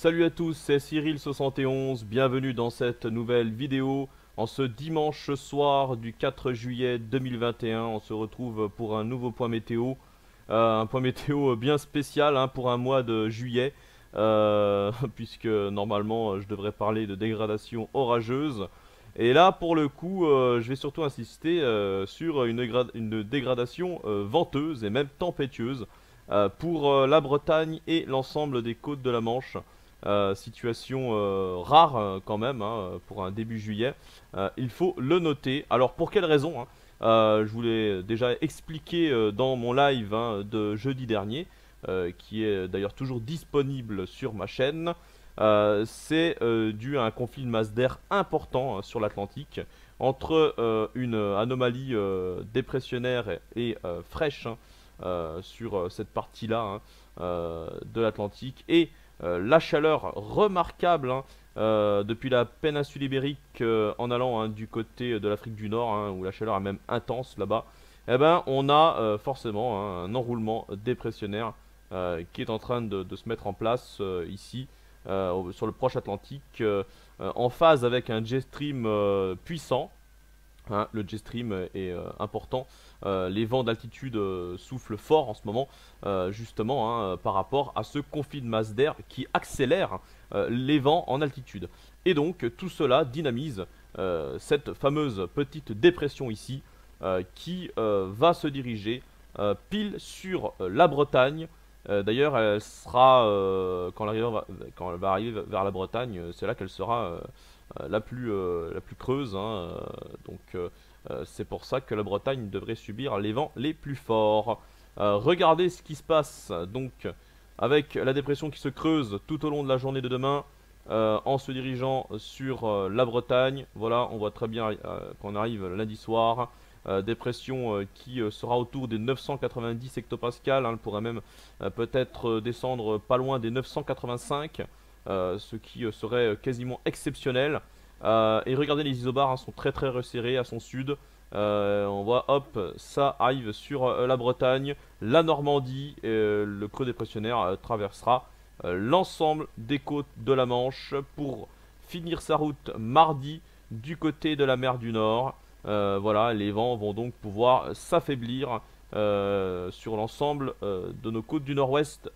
Salut à tous, c'est Cyril71, bienvenue dans cette nouvelle vidéo. En ce dimanche soir du 4 juillet 2021, on se retrouve pour un nouveau point météo. Un point météo bien spécial pour un mois de juillet, puisque normalement je devrais parler de dégradation orageuse. Et là pour le coup, je vais surtout insister sur une dégradation venteuse et même tempétueuse pour la Bretagne et l'ensemble des côtes de la Manche. Situation rare quand même pour un début juillet, il faut le noter. Alors pour quelle raison je vous l'ai déjà expliqué dans mon live de jeudi dernier, qui est d'ailleurs toujours disponible sur ma chaîne. C'est dû à un conflit de masse d'air important sur l'Atlantique entre une anomalie dépressionnaire et fraîche sur cette partie-là de l'Atlantique et la chaleur remarquable depuis la péninsule ibérique en allant du côté de l'Afrique du Nord, où la chaleur est même intense là-bas. Eh ben, on a forcément un enroulement dépressionnaire qui est en train de se mettre en place ici sur le proche Atlantique, en phase avec un jet stream puissant. Le jet stream est important. Les vents d'altitude soufflent fort en ce moment, justement par rapport à ce conflit de masse d'air qui accélère les vents en altitude. Et donc tout cela dynamise cette fameuse petite dépression ici qui va se diriger pile sur la Bretagne. D'ailleurs, elle sera, quand elle va arriver vers la Bretagne, c'est là qu'elle sera la plus creuse. C'est pour ça que la Bretagne devrait subir les vents les plus forts. Regardez ce qui se passe donc avec la dépression qui se creuse tout au long de la journée de demain en se dirigeant sur la Bretagne. Voilà, on voit très bien qu'on arrive lundi soir. Dépression qui sera autour des 990 hectopascales, elle pourrait même peut-être descendre pas loin des 985, ce qui serait quasiment exceptionnel. Et regardez, les isobars sont très resserrés à son sud. On voit, hop, ça arrive sur la Bretagne, la Normandie, le creux dépressionnaire traversera l'ensemble des côtes de la Manche pour finir sa route mardi du côté de la mer du Nord. Voilà, les vents vont donc pouvoir s'affaiblir sur l'ensemble de nos côtes du nord-ouest.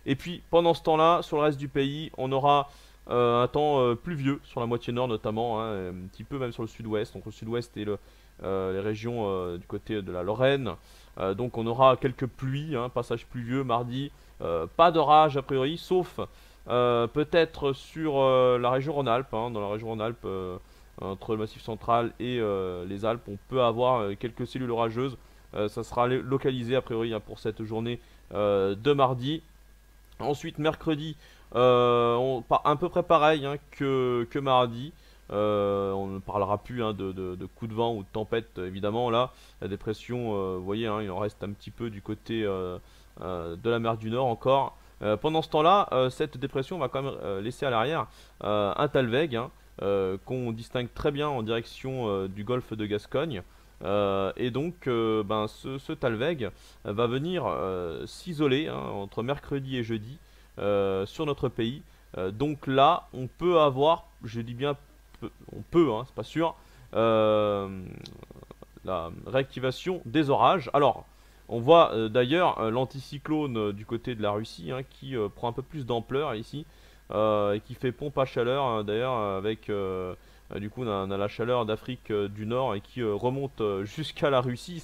Et puis pendant ce temps-là, sur le reste du pays, on aura un temps pluvieux sur la moitié nord notamment, un petit peu même sur le sud-ouest, entre le sud-ouest et les régions du côté de la Lorraine. Donc on aura quelques pluies, passage pluvieux mardi, pas d'orage a priori, sauf peut-être sur la région Rhône-Alpes, dans la région Rhône-Alpes. Entre le Massif central et les Alpes, on peut avoir quelques cellules orageuses. Ça sera localisé a priori pour cette journée de mardi. Ensuite, mercredi, à peu près pareil que mardi. On ne parlera plus de coups de vent ou de tempête, évidemment. Là, la dépression, vous voyez, il en reste un petit peu du côté de la mer du Nord encore. Pendant ce temps-là, cette dépression va quand même laisser à l'arrière un talweg qu'on distingue très bien en direction du golfe de Gascogne. Et donc ce talweg va venir s'isoler entre mercredi et jeudi sur notre pays. Donc là on peut avoir, je dis bien on peut, c'est pas sûr, la réactivation des orages. Alors on voit d'ailleurs l'anticyclone du côté de la Russie qui prend un peu plus d'ampleur ici et qui fait pompe à chaleur d'ailleurs avec du coup on a la chaleur d'Afrique du Nord et qui remonte jusqu'à la Russie.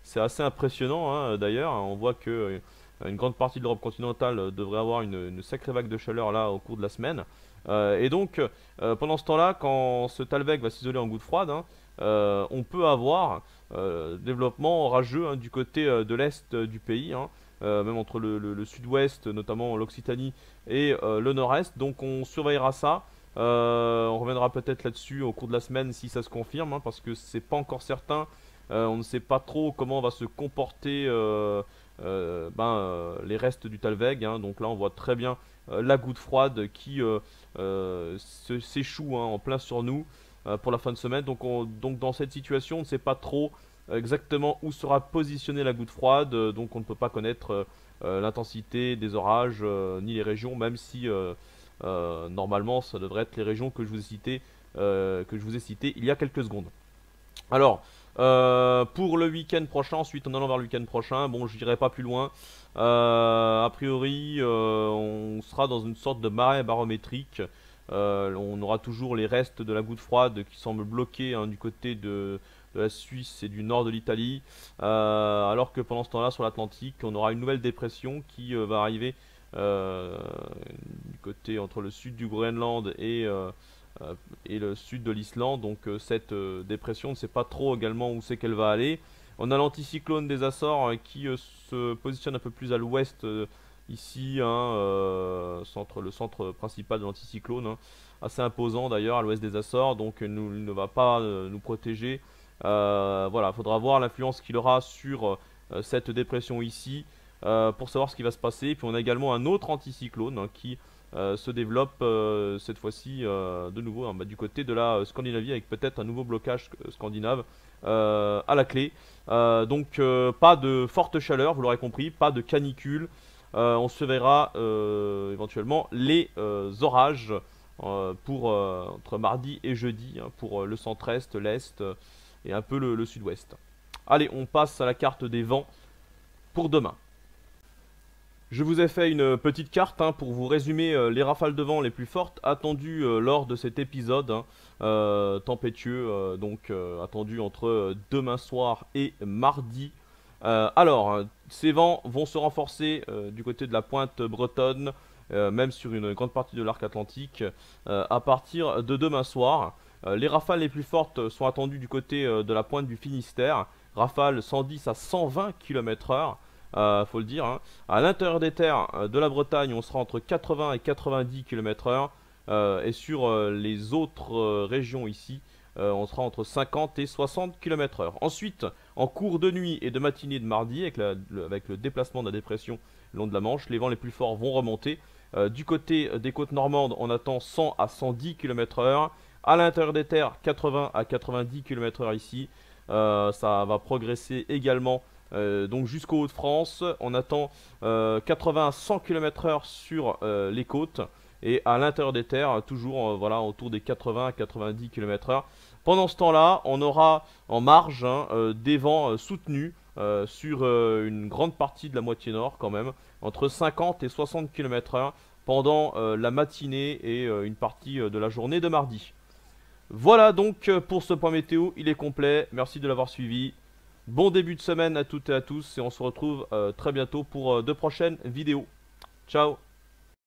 C'est assez impressionnant d'ailleurs. On voit que une grande partie de l'Europe continentale devrait avoir une sacrée vague de chaleur là au cours de la semaine. Et donc pendant ce temps-là, quand ce talweg va s'isoler en goutte froide, on peut avoir développement orageux du côté de l'est du pays, même entre le sud-ouest, notamment l'Occitanie et le nord-est. Donc on surveillera ça. On reviendra peut-être là-dessus au cours de la semaine si ça se confirme, parce que c'est pas encore certain. On ne sait pas trop comment va se comporter les restes du talweg. Donc là on voit très bien la goutte froide qui s'échoue en plein sur nous pour la fin de semaine. Donc dans cette situation on ne sait pas trop exactement où sera positionnée la goutte froide. Donc on ne peut pas connaître l'intensité des orages ni les régions, même si Normalement, ça devrait être les régions que je vous ai citées il y a quelques secondes. Alors, pour le week-end prochain, ensuite en allant vers le week-end prochain, bon, je n'irai pas plus loin. A priori, on sera dans une sorte de marée barométrique. On aura toujours les restes de la goutte froide qui semblent bloqués du côté de la Suisse et du nord de l'Italie. Alors que pendant ce temps-là, sur l'Atlantique, on aura une nouvelle dépression qui va arriver du côté entre le sud du Groenland et le sud de l'Islande. Donc cette dépression, on ne sait pas trop également où c'est qu'elle va aller. On a l'anticyclone des Açores qui se positionne un peu plus à l'ouest ici, le centre principal de l'anticyclone, assez imposant d'ailleurs à l'ouest des Açores, donc il ne va pas nous protéger. Voilà, il faudra voir l'influence qu'il aura sur cette dépression ici pour savoir ce qui va se passer. Et puis on a également un autre anticyclone qui se développe cette fois-ci de nouveau du côté de la Scandinavie, avec peut-être un nouveau blocage scandinave à la clé. Donc pas de forte chaleur, vous l'aurez compris, pas de canicule. On se verra éventuellement les orages entre mardi et jeudi pour le centre-est, l'est et un peu le sud-ouest. Allez, on passe à la carte des vents pour demain. Je vous ai fait une petite carte pour vous résumer les rafales de vent les plus fortes attendues lors de cet épisode tempétueux, attendu entre demain soir et mardi. Alors, ces vents vont se renforcer du côté de la pointe bretonne, même sur une grande partie de l'arc atlantique, à partir de demain soir. Les rafales les plus fortes sont attendues du côté de la pointe du Finistère, rafales 110 à 120 km/h. Faut le dire. À l'intérieur des terres de la Bretagne, on sera entre 80 et 90 km/h. Et sur les autres régions ici, on sera entre 50 et 60 km/h. Ensuite, en cours de nuit et de matinée de mardi, avec le déplacement de la dépression le long de la Manche, les vents les plus forts vont remonter. Du côté des côtes normandes, on attend 100 à 110 km/h. À l'intérieur des terres, 80 à 90 km/h ici. Ça va progresser également. Donc jusqu'aux Hauts-de-France, on attend 80 à 100 km/h sur les côtes. Et à l'intérieur des terres, toujours voilà, autour des 80 à 90 km/h. Pendant ce temps-là, on aura en marge des vents soutenus sur une grande partie de la moitié nord quand même, entre 50 et 60 km/h pendant la matinée et une partie de la journée de mardi. Voilà donc pour ce point météo, il est complet. Merci de l'avoir suivi. Bon début de semaine à toutes et à tous et on se retrouve très bientôt pour de prochaines vidéos. Ciao!